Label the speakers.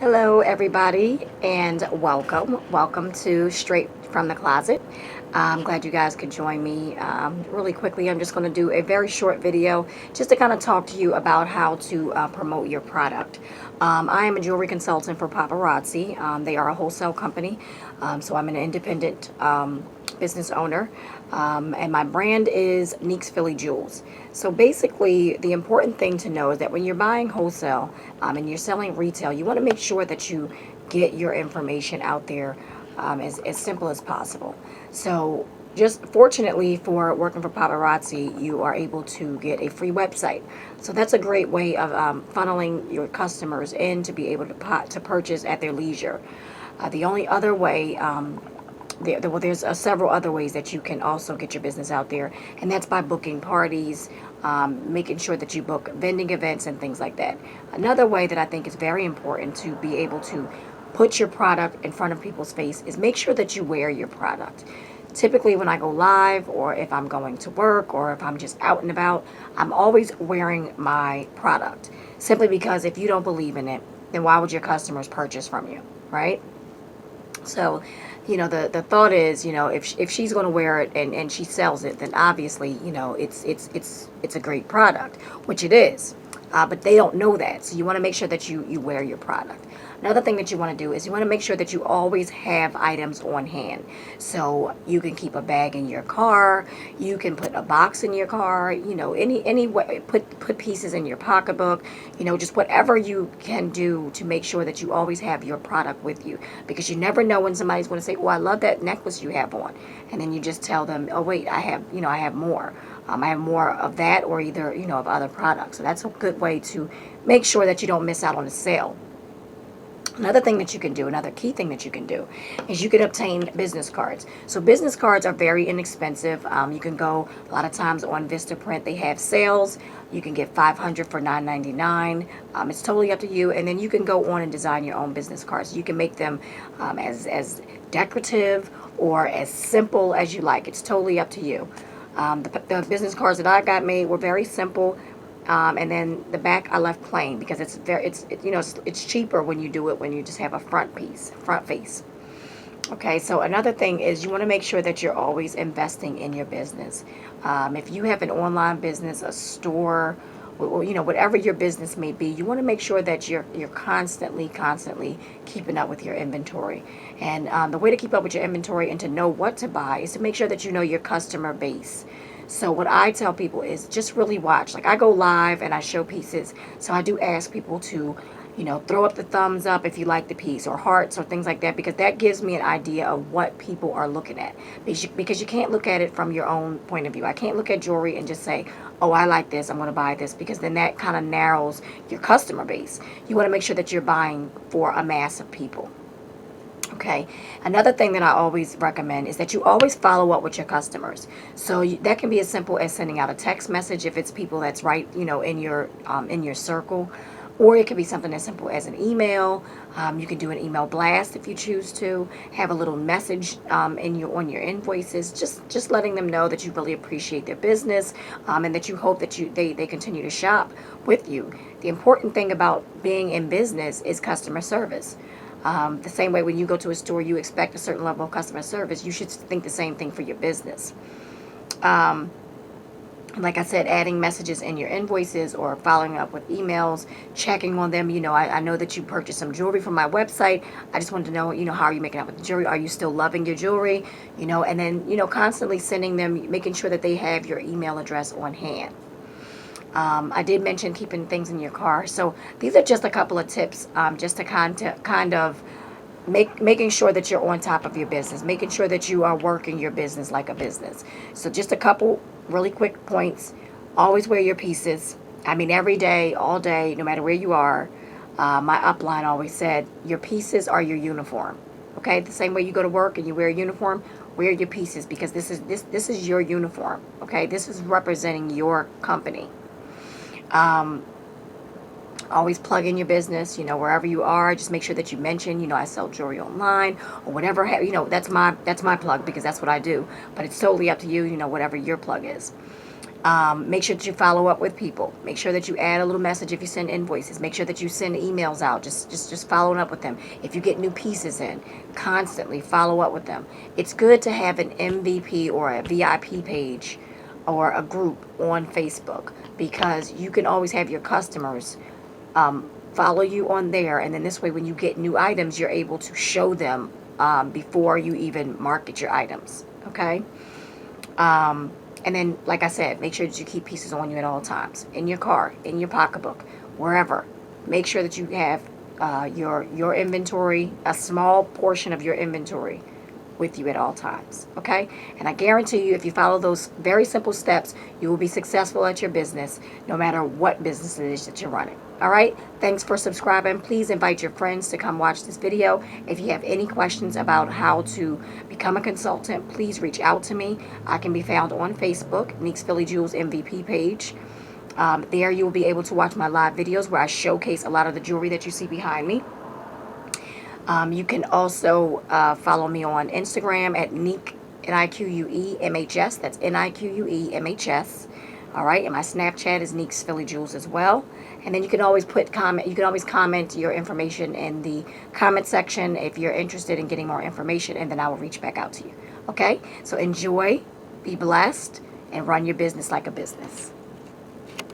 Speaker 1: Hello, everybody, and welcome. Welcome to Straight from the Closet. I'm glad you guys could join me. Really quickly, I'm just going to do a very short video just to kind of talk to you about how to promote your product. I am a jewelry consultant for Paparazzi. They are a wholesale company, so I'm an independent business owner, and my brand is Neeks Philly Jewels. So basically, the important thing to know is that when you're buying wholesale and you're selling retail, you want to make sure that you get your information out there as simple as possible. So just fortunately for working for Paparazzi, you are able to get a free website. So that's a great way of funneling your customers in to be able to purchase at their leisure. The only other way there's several other ways that you can also get your business out there, and that's by booking parties, making sure that you book vending events and things like that. Another way that I think is very important to be able to put your product in front of people's face is make sure that you wear your product. Typically, when I go live, or if I'm going to work, or if I'm just out and about, I'm always wearing my product. Simply because if you don't believe in it, then why would your customers purchase from you, right? So, the thought is, if she's going to wear it and she sells it, then obviously, it's a great product, which it is. But they don't know that. So you want to make sure that you wear your product. Another thing that you want to do is you want to make sure that you always have items on hand. So you can keep a bag in your car, you can put a box in your car, any way, put pieces in your pocketbook, just whatever you can do to make sure that you always have your product with you, because you never know when somebody's going to say, "Oh, I love that necklace you have on," and then you just tell them, "Oh, wait, I have more." I have more of that, or either of other products. So that's a good way to make sure that you don't miss out on a sale. Another thing that you can do, another key thing that you can do, is you can obtain business cards. So business cards are very inexpensive. You can go a lot of times on Vistaprint. They have sales. You can get 500 for $9.99. It's totally up to you. And then you can go on and design your own business cards. You can make them as decorative or as simple as you like. It's totally up to you. The business cards that I got made were very simple. And then the back I left plain because it's cheaper when you do it when you just have a front face. Okay, so another thing is you want to make sure that you're always investing in your business. If you have an online business, a store, whatever your business may be, you want to make sure that you're constantly keeping up with your inventory. And the way to keep up with your inventory and to know what to buy is to make sure that you know your customer base. So what I tell people is just really watch. Like I go live and I show pieces. So I do ask people to, throw up the thumbs up if you like the piece, or hearts or things like that, because that gives me an idea of what people are looking at. Because you can't look at it from your own point of view. I can't look at jewelry and just say, "Oh, I like this, I'm going to buy this," because then that kind of narrows your customer base. You want to make sure that you're buying for a mass of people. Okay. Another thing that I always recommend is that you always follow up with your customers. So that can be as simple as sending out a text message if it's people that's right, in your circle, or it could be something as simple as an email. You can do an email blast if you choose to. Have a little message on your invoices, just letting them know that you really appreciate their business, and that you hope that they continue to shop with you. The important thing about being in business is customer service. The same way when you go to a store, you expect a certain level of customer service. You should think the same thing for your business. Um, like I said, adding messages in your invoices or following up with emails, checking on them. I know that you purchased some jewelry from my website. I just wanted to know, how are you making out with the jewelry? Are you still loving your jewelry? And then, constantly sending them, making sure that they have your email address on hand. I did mention keeping things in your car. So these are just a couple of tips, just to kind of making sure that you're on top of your business, making sure that you are working your business like a business. So just a couple really quick points. Always wear your pieces. I mean, every day, all day, no matter where you are. My upline always said, your pieces are your uniform. Okay, the same way you go to work and you wear a uniform, wear your pieces, because this is your uniform. Okay, this is representing your company. Um, Always plug in your business, wherever you are. Just make sure that you mention, I sell jewelry online or whatever. That's my plug, because that's what I do. But it's totally up to you, whatever your plug is. Make sure that you follow up with people. Make sure that you add a little message if you send invoices. Make sure that you send emails out. Just following up with them. If you get new pieces in, constantly follow up with them. It's good to have an MVP or a VIP page or a group on Facebook, because you can always have your customers follow you on there, and then this way when you get new items, you're able to show them before you even market your items. Okay. And then, like I said, make sure that you keep pieces on you at all times, in your car, in your pocketbook, wherever. Make sure that you have your inventory, a small portion of your inventory, with you at all times. Okay? And I guarantee you, if you follow those very simple steps, you will be successful at your business, no matter what business it is that you're running. All right? Thanks for subscribing. Please invite your friends to come watch this video. If you have any questions about how to become a consultant, please reach out to me. I can be found on Facebook, Neeks Philly Jewels MVP page. There you will be able to watch my live videos where I showcase a lot of the jewelry that you see behind me. You can also follow me on Instagram at Nique, N-I-Q-U-E-M-H-S. That's N-I-Q-U-E-M-H-S. All right, and my Snapchat is Neeks Philly Jewels as well. And then you can always comment your information in the comment section if you're interested in getting more information, and then I will reach back out to you. Okay, so enjoy, be blessed, and run your business like a business.